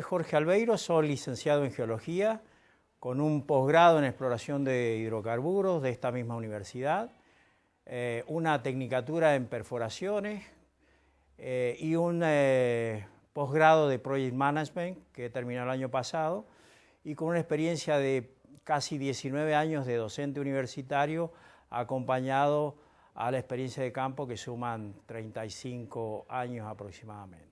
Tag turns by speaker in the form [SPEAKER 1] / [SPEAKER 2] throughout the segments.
[SPEAKER 1] Jorge Albeiro, soy licenciado en Geología, con un posgrado en exploración de hidrocarburos de esta misma universidad, una tecnicatura en perforaciones y un posgrado de Project Management que terminó el año pasado, y con una experiencia de casi 19 años de docente universitario, acompañado a la experiencia de campo que suman 35 años aproximadamente.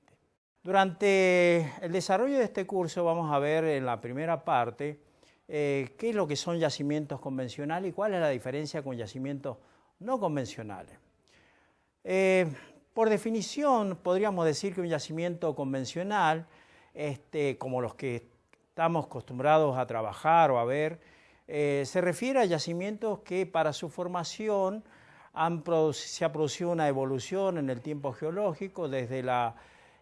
[SPEAKER 1] Durante el desarrollo de este curso vamos a ver en la primera parte qué es lo que son yacimientos convencionales y cuál es la diferencia con yacimientos no convencionales. Por definición podríamos decir que un yacimiento convencional, como los que estamos acostumbrados a trabajar o a ver, se refiere a yacimientos que para su formación se ha producido una evolución en el tiempo geológico desde la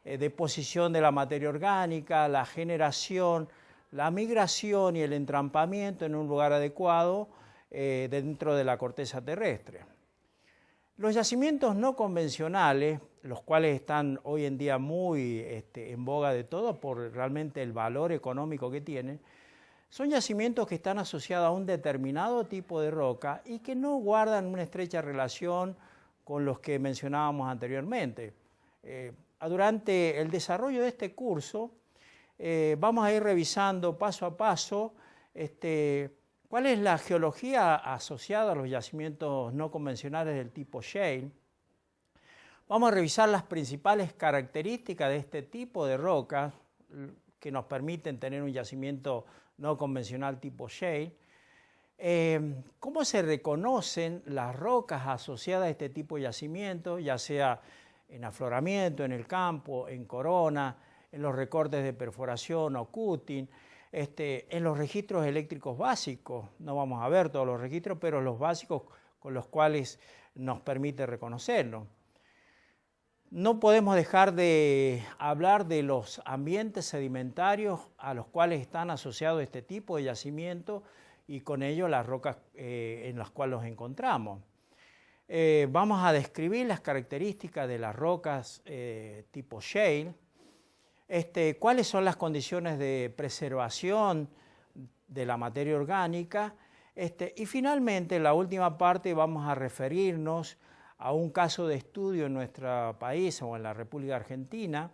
[SPEAKER 1] deposición de la materia orgánica, la generación, la migración y el entrampamiento en un lugar adecuado dentro de la corteza terrestre. Los yacimientos no convencionales, los cuales están hoy en día muy en boga de todo por realmente el valor económico que tienen, son yacimientos que están asociados a un determinado tipo de roca y que no guardan una estrecha relación con los que mencionábamos anteriormente. Durante el desarrollo de este curso vamos a ir revisando paso a paso cuál es la geología asociada a los yacimientos no convencionales del tipo shale. Vamos a revisar las principales características de este tipo de rocas que nos permiten tener un yacimiento no convencional tipo shale. Cómo se reconocen las rocas asociadas a este tipo de yacimiento, ya sea en afloramiento, en el campo, en corona, en los recortes de perforación o cutting, en los registros eléctricos básicos. No vamos a ver todos los registros, pero los básicos con los cuales nos permite reconocerlo. No podemos dejar de hablar de los ambientes sedimentarios a los cuales están asociados este tipo de yacimientos y con ello las rocas en las cuales los encontramos. Vamos a describir las características de las rocas tipo shale, cuáles son las condiciones de preservación de la materia orgánica, y finalmente en la última parte vamos a referirnos a un caso de estudio en nuestro país o en la República Argentina,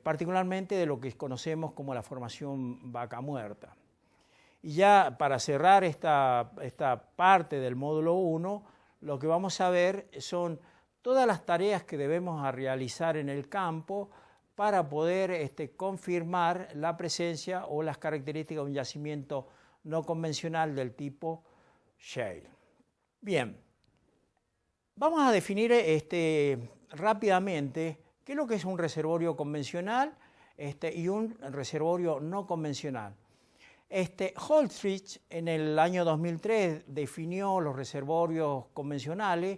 [SPEAKER 1] particularmente de lo que conocemos como la formación Vaca Muerta. Y ya para cerrar esta parte del módulo 1, lo que vamos a ver son todas las tareas que debemos realizar en el campo para poder confirmar la presencia o las características de un yacimiento no convencional del tipo shale. Bien, vamos a definir rápidamente qué es lo que es un reservorio convencional y un reservorio no convencional. Holdridge en el año 2003 definió los reservorios convencionales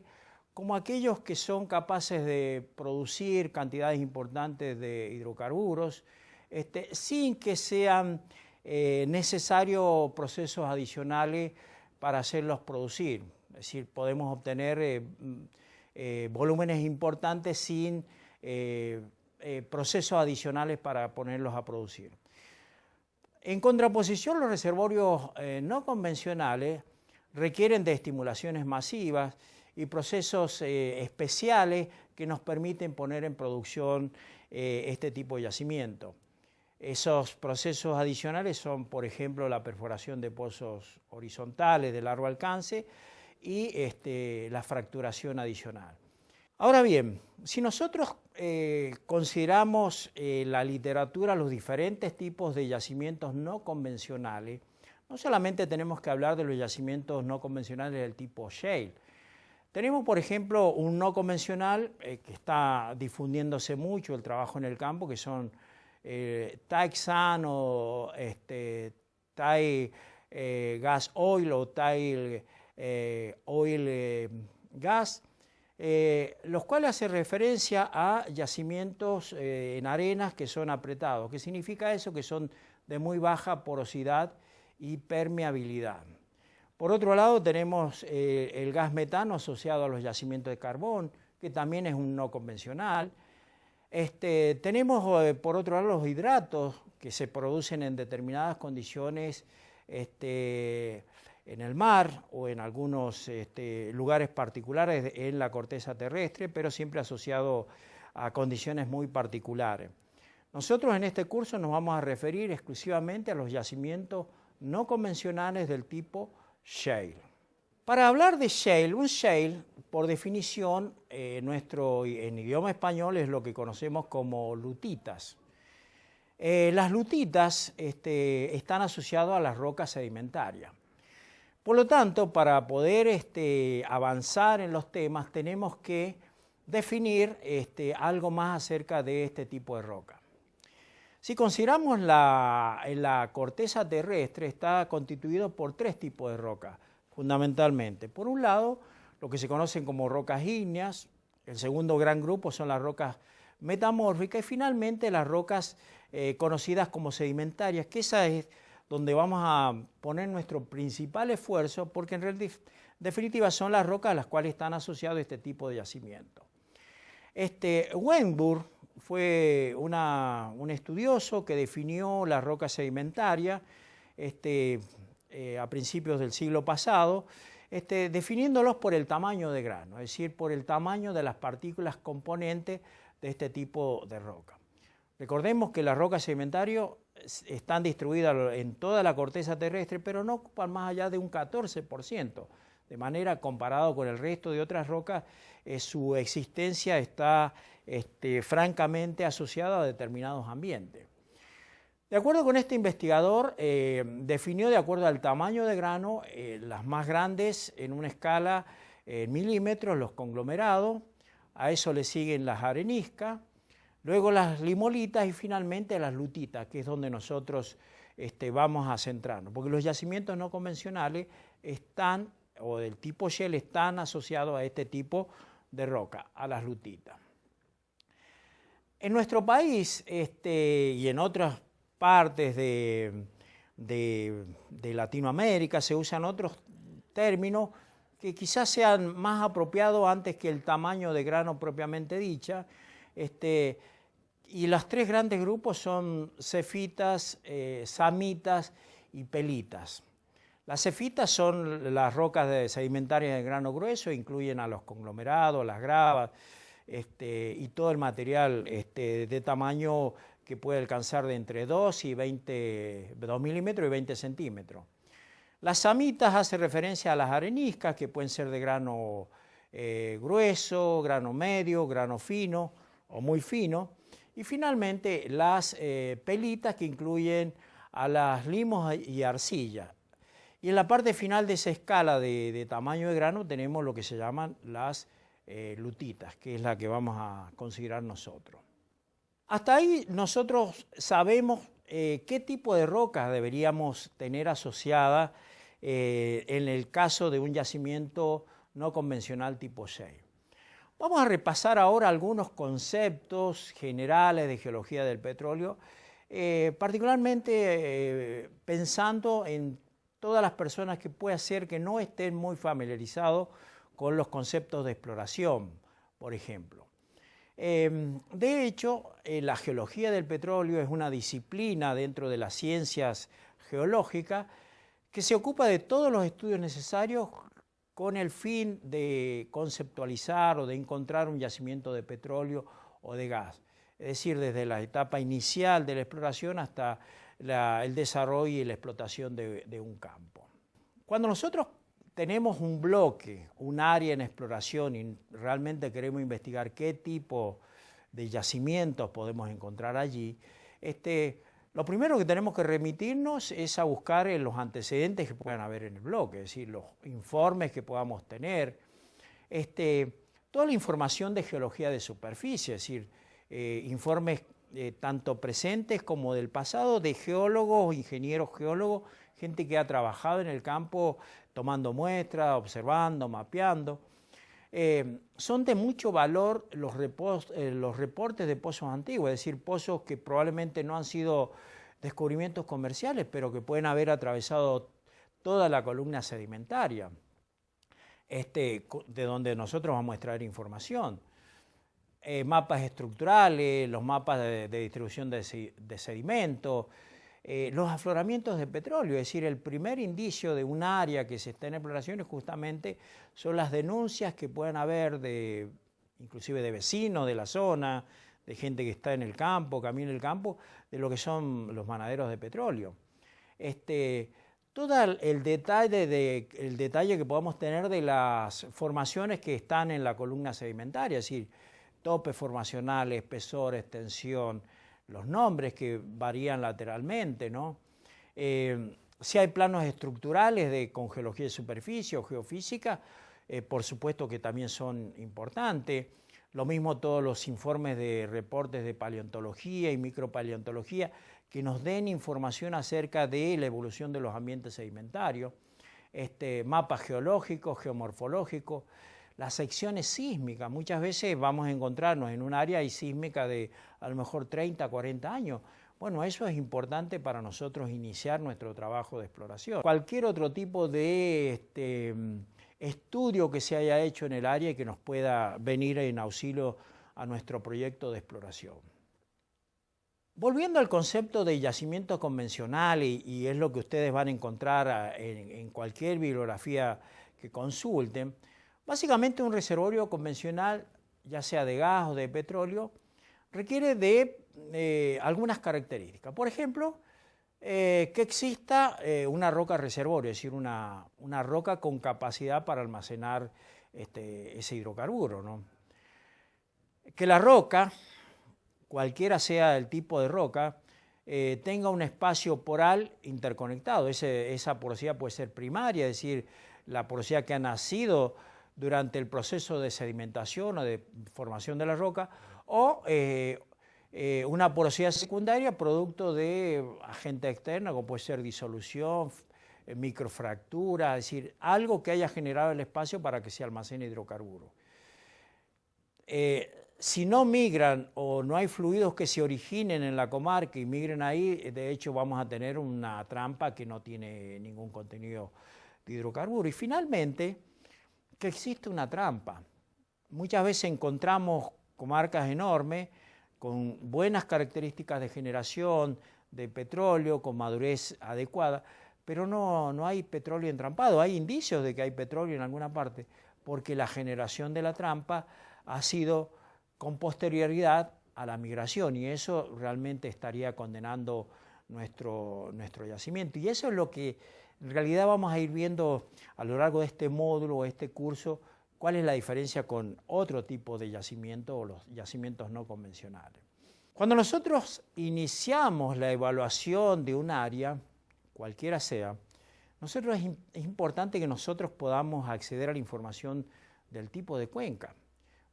[SPEAKER 1] como aquellos que son capaces de producir cantidades importantes de hidrocarburos sin que sean necesarios procesos adicionales para hacerlos producir. Es decir, podemos obtener volúmenes importantes sin procesos adicionales para ponerlos a producir. En contraposición, los reservorios no convencionales requieren de estimulaciones masivas y procesos especiales que nos permiten poner en producción este tipo de yacimiento. Esos procesos adicionales son, por ejemplo, la perforación de pozos horizontales de largo alcance y la fracturación adicional. Ahora bien, si nosotros consideramos la literatura, los diferentes tipos de yacimientos no convencionales, no solamente tenemos que hablar de los yacimientos no convencionales del tipo shale. Tenemos, por ejemplo, un no convencional que está difundiéndose mucho el trabajo en el campo, que son Thai Sand o Thai Gas Oil o Thai Oil Gas, los cuales hacen referencia a yacimientos en arenas que son apretados. ¿Qué significa eso? Que son de muy baja porosidad y permeabilidad. Por otro lado, tenemos el gas metano asociado a los yacimientos de carbón, que también es un no convencional. Tenemos, por otro lado, los hidratos que se producen en determinadas condiciones en el mar o en algunos lugares particulares en la corteza terrestre, pero siempre asociado a condiciones muy particulares. Nosotros en este curso nos vamos a referir exclusivamente a los yacimientos no convencionales del tipo shale. Para hablar de shale, un shale, por definición, en idioma español es lo que conocemos como lutitas. Las lutitas están asociadas a las rocas sedimentarias. Por lo tanto, para poder avanzar en los temas, tenemos que definir algo más acerca de este tipo de roca. Si consideramos la corteza terrestre, está constituido por tres tipos de rocas, fundamentalmente. Por un lado, lo que se conocen como rocas ígneas, el segundo gran grupo son las rocas metamórficas y finalmente las rocas conocidas como sedimentarias, que esa es donde vamos a poner nuestro principal esfuerzo, porque en definitiva son las rocas a las cuales están asociados este tipo de yacimientos. Wenburg fue un estudioso que definió las rocas sedimentarias a principios del siglo pasado, definiéndolos por el tamaño de grano, es decir, por el tamaño de las partículas componentes de este tipo de roca. Recordemos que las rocas sedimentarias están distribuidas en toda la corteza terrestre, pero no ocupan más allá de un 14%. De manera, comparado con el resto de otras rocas, su existencia está francamente asociada a determinados ambientes. De acuerdo con este investigador, definió de acuerdo al tamaño de grano, las más grandes en una escala en milímetros, los conglomerados, a eso le siguen las areniscas, luego las limolitas y finalmente las lutitas, que es donde nosotros vamos a centrarnos, porque los yacimientos no convencionales o del tipo shale están asociados a este tipo de roca, a las lutitas. En nuestro país y en otras partes de Latinoamérica se usan otros términos que quizás sean más apropiados antes que el tamaño de grano propiamente dicha. Y los tres grandes grupos son cefitas, samitas y pelitas. Las cefitas son las rocas sedimentarias de grano grueso, incluyen a los conglomerados, las gravas y todo el material de tamaño que puede alcanzar de entre 2 milímetros y 20 centímetros. Las samitas hacen referencia a las areniscas, que pueden ser de grano grueso, grano medio, grano fino o muy fino. Y finalmente las pelitas, que incluyen a las limos y arcilla. Y en la parte final de esa escala de tamaño de grano tenemos lo que se llaman las lutitas, que es la que vamos a considerar nosotros. Hasta ahí nosotros sabemos qué tipo de rocas deberíamos tener asociadas en el caso de un yacimiento no convencional tipo shale. Vamos a repasar ahora algunos conceptos generales de geología del petróleo, particularmente pensando en todas las personas que puede ser que no estén muy familiarizados con los conceptos de exploración, por ejemplo. De hecho, la geología del petróleo es una disciplina dentro de las ciencias geológicas que se ocupa de todos los estudios necesarios con el fin de conceptualizar o de encontrar un yacimiento de petróleo o de gas. Es decir, desde la etapa inicial de la exploración hasta el desarrollo y la explotación de un campo. Cuando nosotros tenemos un bloque, un área en exploración y realmente queremos investigar qué tipo de yacimientos podemos encontrar allí, lo primero que tenemos que remitirnos es a buscar en los antecedentes que puedan haber en el bloque, es decir, los informes que podamos tener, toda la información de geología de superficie, es decir, informes tanto presentes como del pasado de geólogos, ingenieros geólogos, gente que ha trabajado en el campo tomando muestras, observando, mapeando. Son de mucho valor los reportes de pozos antiguos, es decir, pozos que probablemente no han sido descubrimientos comerciales, pero que pueden haber atravesado toda la columna sedimentaria, de donde nosotros vamos a extraer información. mapas estructurales, los mapas de distribución de sedimento, los afloramientos de petróleo, es decir, el primer indicio de un área que se está en exploración justamente son las denuncias que pueden haber inclusive de vecinos de la zona, de gente que está en el campo, camina en el campo, de lo que son los manaderos de petróleo. Todo el detalle que podamos tener de las formaciones que están en la columna sedimentaria, es decir, topes formacionales, espesor, extensión, los nombres que varían lateralmente, ¿no? Si hay planos estructurales con geología de superficie o geofísica, por supuesto que también son importantes. Lo mismo todos los informes de reportes de paleontología y micropaleontología que nos den información acerca de la evolución de los ambientes sedimentarios, mapas geológicos, geomorfológicos, las secciones sísmicas. Muchas veces vamos a encontrarnos en un área sísmica de a lo mejor 30, 40 años. Bueno, eso es importante para nosotros iniciar nuestro trabajo de exploración. Cualquier otro tipo de estudio que se haya hecho en el área y que nos pueda venir en auxilio a nuestro proyecto de exploración. Volviendo al concepto de yacimiento convencional, y es lo que ustedes van a encontrar en cualquier bibliografía que consulten, básicamente un reservorio convencional, ya sea de gas o de petróleo, requiere de algunas características. Por ejemplo, que exista una roca reservorio, es decir, una roca con capacidad para almacenar ese hidrocarburo, ¿no? Que la roca, cualquiera sea el tipo de roca, tenga un espacio poral interconectado. Esa porosidad puede ser primaria, es decir, la porosidad que ha nacido durante el proceso de sedimentación o de formación de la roca, o una porosidad secundaria producto de agentes externos, como puede ser disolución, microfractura, es decir, algo que haya generado el espacio para que se almacene hidrocarburo. Si no migran o no hay fluidos que se originen en la comarca y migren ahí, de hecho vamos a tener una trampa que no tiene ningún contenido de hidrocarburo. Y finalmente, que existe una trampa. Muchas veces encontramos comarcas enormes con buenas características de generación de petróleo, con madurez adecuada, pero no hay petróleo entrampado. Hay indicios de que hay petróleo en alguna parte, porque la generación de la trampa ha sido con posterioridad a la migración, y eso realmente estaría condenando nuestro yacimiento. Y eso es lo que en realidad vamos a ir viendo a lo largo de este módulo o este curso, cuál es la diferencia con otro tipo de yacimiento o los yacimientos no convencionales. Cuando nosotros iniciamos la evaluación de un área, cualquiera sea, es importante que nosotros podamos acceder a la información del tipo de cuenca.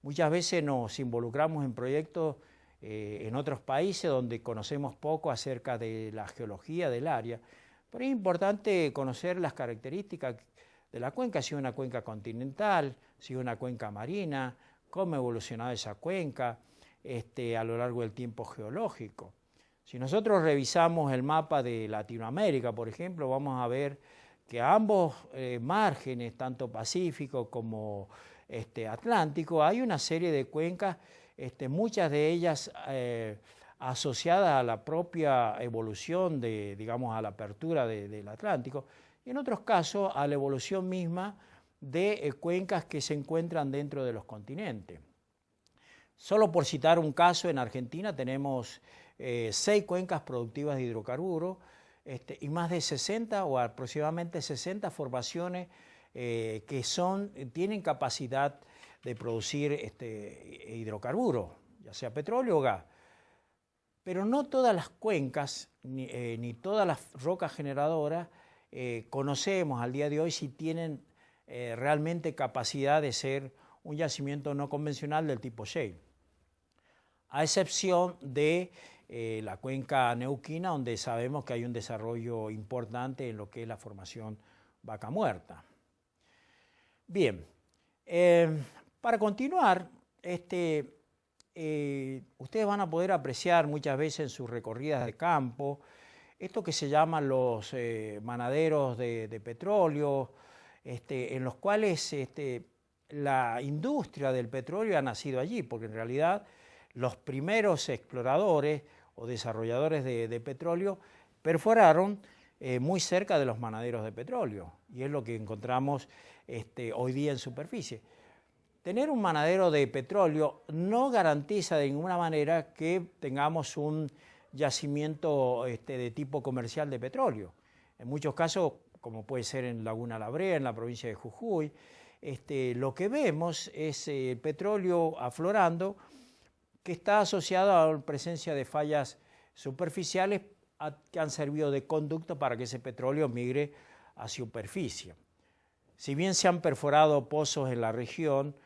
[SPEAKER 1] Muchas veces nos involucramos en proyectos en otros países donde conocemos poco acerca de la geología del área, pero es importante conocer las características de la cuenca, si es una cuenca continental, si es una cuenca marina, cómo ha evolucionado esa cuenca a lo largo del tiempo geológico. Si nosotros revisamos el mapa de Latinoamérica, por ejemplo, vamos a ver que a ambos márgenes, tanto Pacífico como Atlántico, hay una serie de cuencas, muchas de ellas asociadas a la propia evolución digamos, a la apertura del Atlántico, y en otros casos a la evolución misma de cuencas que se encuentran dentro de los continentes. Solo por citar un caso, en Argentina tenemos 6 cuencas productivas de hidrocarburos y más de 60 o aproximadamente 60 formaciones que tienen capacidad de producir hidrocarburos, ya sea petróleo o gas. Pero no todas las cuencas ni todas las rocas generadoras conocemos al día de hoy si tienen realmente capacidad de ser un yacimiento no convencional del tipo shale, a excepción de la cuenca neuquina, donde sabemos que hay un desarrollo importante en lo que es la formación Vaca Muerta. Bien, para continuar, ustedes van a poder apreciar muchas veces en sus recorridas de campo esto que se llaman los manaderos de petróleo, en los cuales la industria del petróleo ha nacido allí, porque en realidad los primeros exploradores o desarrolladores de petróleo perforaron muy cerca de los manaderos de petróleo, y es lo que encontramos hoy día en superficie. Tener un manadero de petróleo no garantiza de ninguna manera que tengamos un yacimiento de tipo comercial de petróleo. En muchos casos, como puede ser en Laguna La Brea, en la provincia de Jujuy, lo que vemos es petróleo aflorando que está asociado a la presencia de fallas superficiales que han servido de conducto para que ese petróleo migre a superficie. Si bien se han perforado pozos en la región,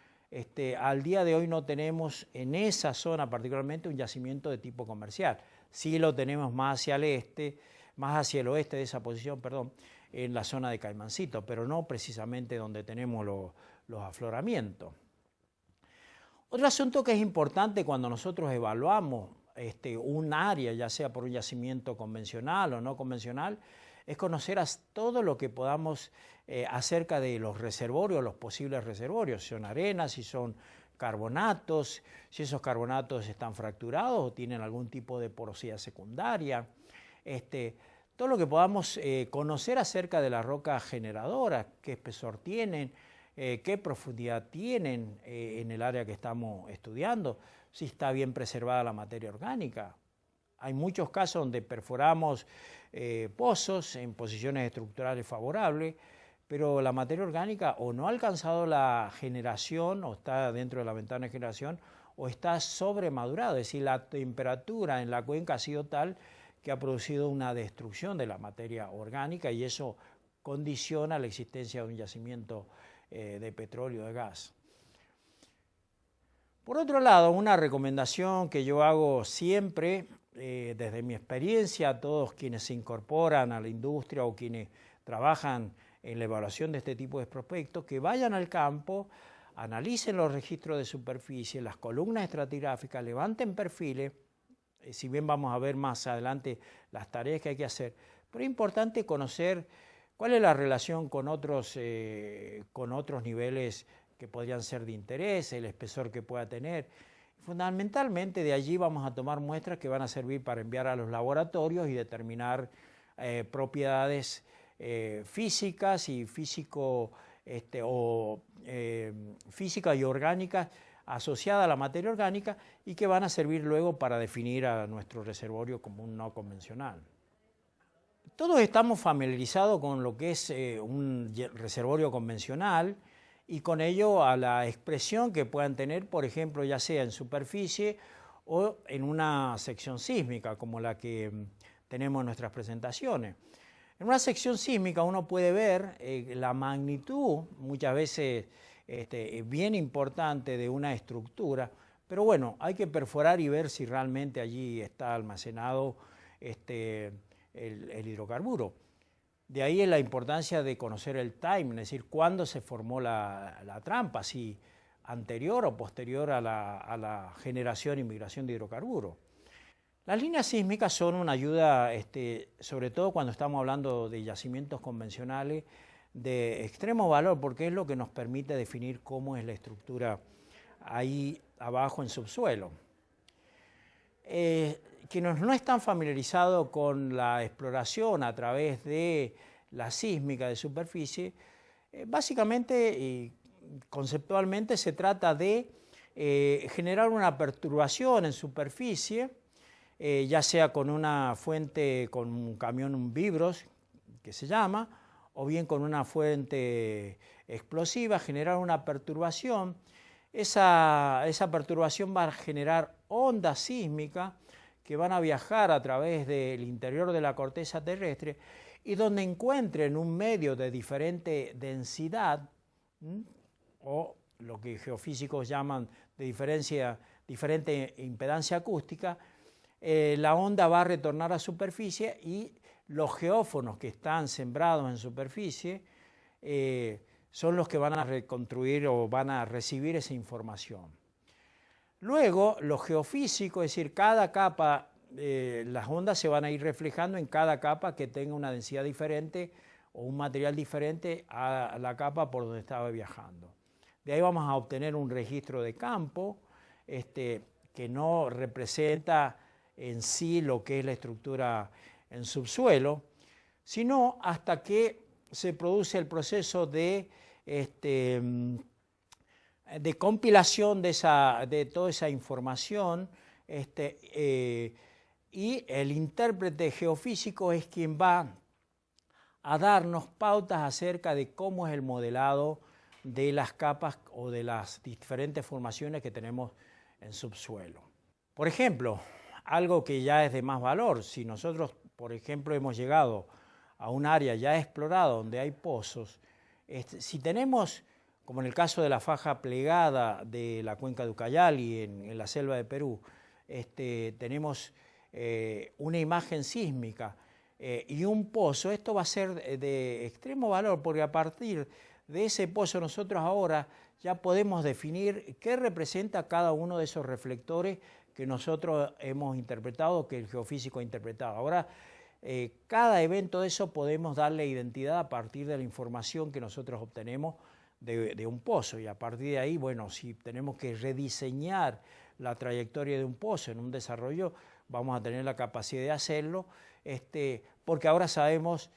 [SPEAKER 1] al día de hoy no tenemos en esa zona particularmente un yacimiento de tipo comercial. Sí lo tenemos más hacia el este, más hacia el oeste de esa posición, perdón, en la zona de Caimancito, pero no precisamente donde tenemos los afloramientos. Otro asunto que es importante cuando nosotros evaluamos un área, ya sea por un yacimiento convencional o no convencional, es conocer todo lo que podamos acerca de los reservorios, los posibles reservorios, si son arenas, si son carbonatos, si esos carbonatos están fracturados o tienen algún tipo de porosidad secundaria, todo lo que podamos conocer acerca de la roca generadora, qué espesor tienen, qué profundidad tienen en el área que estamos estudiando, si está bien preservada la materia orgánica. Hay muchos casos donde perforamos pozos en posiciones estructurales favorables, pero la materia orgánica o no ha alcanzado la generación o está dentro de la ventana de generación o está sobremadurado, es decir, la temperatura en la cuenca ha sido tal que ha producido una destrucción de la materia orgánica y eso condiciona la existencia de un yacimiento de petróleo, de gas. Por otro lado, una recomendación que yo hago siempre, desde mi experiencia, a todos quienes se incorporan a la industria o quienes trabajan en la evaluación de este tipo de prospectos, que vayan al campo, analicen los registros de superficie, las columnas estratigráficas, levanten perfiles, si bien vamos a ver más adelante las tareas que hay que hacer, pero es importante conocer cuál es la relación con otros niveles que podrían ser de interés, el espesor que pueda tener. Fundamentalmente de allí vamos a tomar muestras que van a servir para enviar a los laboratorios y determinar propiedades físicas y físicas y orgánicas asociadas a la materia orgánica y que van a servir luego para definir a nuestro reservorio como un no convencional. Todos estamos familiarizados con lo que es un reservorio convencional y con ello a la expresión que puedan tener, por ejemplo, ya sea en superficie o en una sección sísmica como la que tenemos en nuestras presentaciones. En una sección sísmica uno puede ver la magnitud, muchas veces bien importante, de una estructura, pero bueno, hay que perforar y ver si realmente allí está almacenado el hidrocarburo. De ahí es la importancia de conocer el timing, es decir, cuándo se formó la trampa, si anterior o posterior a la generación y migración de hidrocarburos. Las líneas sísmicas son una ayuda, sobre todo cuando estamos hablando de yacimientos convencionales, de extremo valor, porque es lo que nos permite definir cómo es la estructura ahí abajo en subsuelo. Quienes no están familiarizados con la exploración a través de la sísmica de superficie, básicamente y conceptualmente se trata de generar una perturbación en superficie, ya sea con una fuente, con un camión vibros, que se llama, o bien con una fuente explosiva, generar una perturbación. Esa perturbación va a generar ondas sísmicas que van a viajar a través del interior de la corteza terrestre y donde encuentren un medio de diferente densidad, o lo que geofísicos llaman de diferente impedancia acústica, la onda va a retornar a superficie y los geófonos que están sembrados en superficie son los que van a reconstruir o van a recibir esa información. Luego, los geofísicos, es decir, cada capa, las ondas se van a ir reflejando en cada capa que tenga una densidad diferente o un material diferente a la capa por donde estaba viajando. De ahí vamos a obtener un registro de campo que no representa en sí lo que es la estructura en subsuelo, sino hasta que se produce el proceso de compilación de toda esa información, y el intérprete geofísico es quien va a darnos pautas acerca de cómo es el modelado de las capas o de las diferentes formaciones que tenemos en subsuelo. Por ejemplo, algo que ya es de más valor, si nosotros, por ejemplo, hemos llegado a un área ya explorada donde hay pozos, si tenemos, como en el caso de la faja plegada de la cuenca de Ucayali en la selva de Perú, tenemos una imagen sísmica y un pozo, esto va a ser de extremo valor porque a partir de ese pozo nosotros ahora ya podemos definir qué representa cada uno de esos reflectores que nosotros hemos interpretado, que el geofísico ha interpretado. Ahora, cada evento de eso podemos darle identidad a partir de la información que nosotros obtenemos de un pozo, y a partir de ahí, bueno, si tenemos que rediseñar la trayectoria de un pozo en un desarrollo, vamos a tener la capacidad de hacerlo, porque ahora sabemos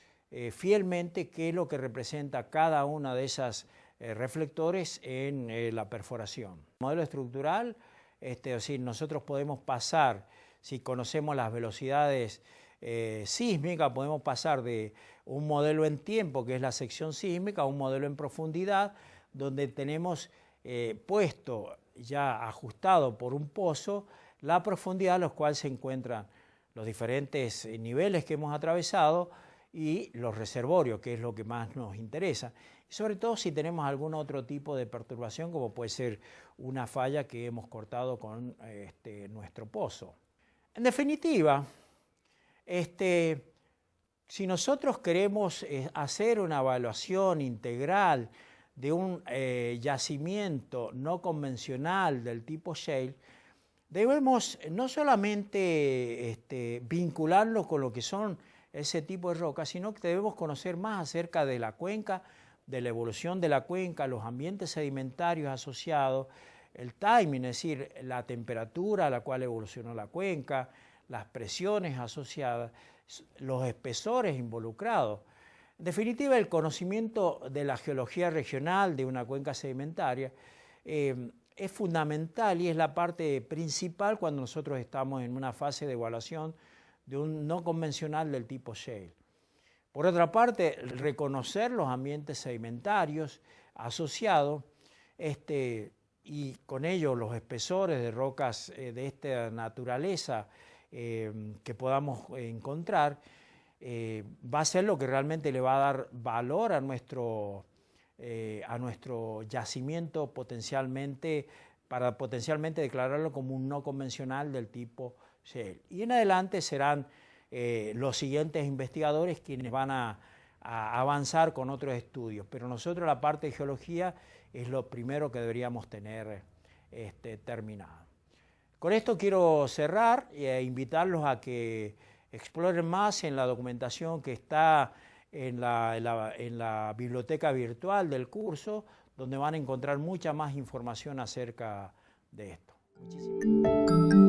[SPEAKER 1] fielmente qué es lo que representa cada una de esas reflectores en la perforación. El modelo estructural, es decir, nosotros podemos pasar, si conocemos las velocidades sísmicas, podemos pasar de un modelo en tiempo, que es la sección sísmica, a un modelo en profundidad, donde tenemos puesto, ya ajustado por un pozo, la profundidad a la cual se encuentran los diferentes niveles que hemos atravesado y los reservorios, que es lo que más nos interesa. Y sobre todo si tenemos algún otro tipo de perturbación, como puede ser una falla que hemos cortado con nuestro pozo. En definitiva, si nosotros queremos hacer una evaluación integral de un yacimiento no convencional del tipo shale, debemos no solamente vincularlo con lo que son ese tipo de rocas, sino que debemos conocer más acerca de la cuenca, de la evolución de la cuenca, los ambientes sedimentarios asociados, el timing, es decir, la temperatura a la cual evolucionó la cuenca, las presiones asociadas, los espesores involucrados. En definitiva, el conocimiento de la geología regional de una cuenca sedimentaria es fundamental y es la parte principal cuando nosotros estamos en una fase de evaluación de un no convencional del tipo shale. Por otra parte, reconocer los ambientes sedimentarios asociados y con ello los espesores de rocas de esta naturaleza que podamos encontrar, va a ser lo que realmente le va a dar valor a nuestro yacimiento para potencialmente declararlo como un no convencional del tipo shale. Y en adelante serán los siguientes investigadores quienes van a avanzar con otros estudios, pero nosotros la parte de geología es lo primero que deberíamos tener terminado. Con esto quiero cerrar e invitarlos a que exploren más en la documentación que está en la biblioteca virtual del curso, donde van a encontrar mucha más información acerca de esto. Muchísimas gracias.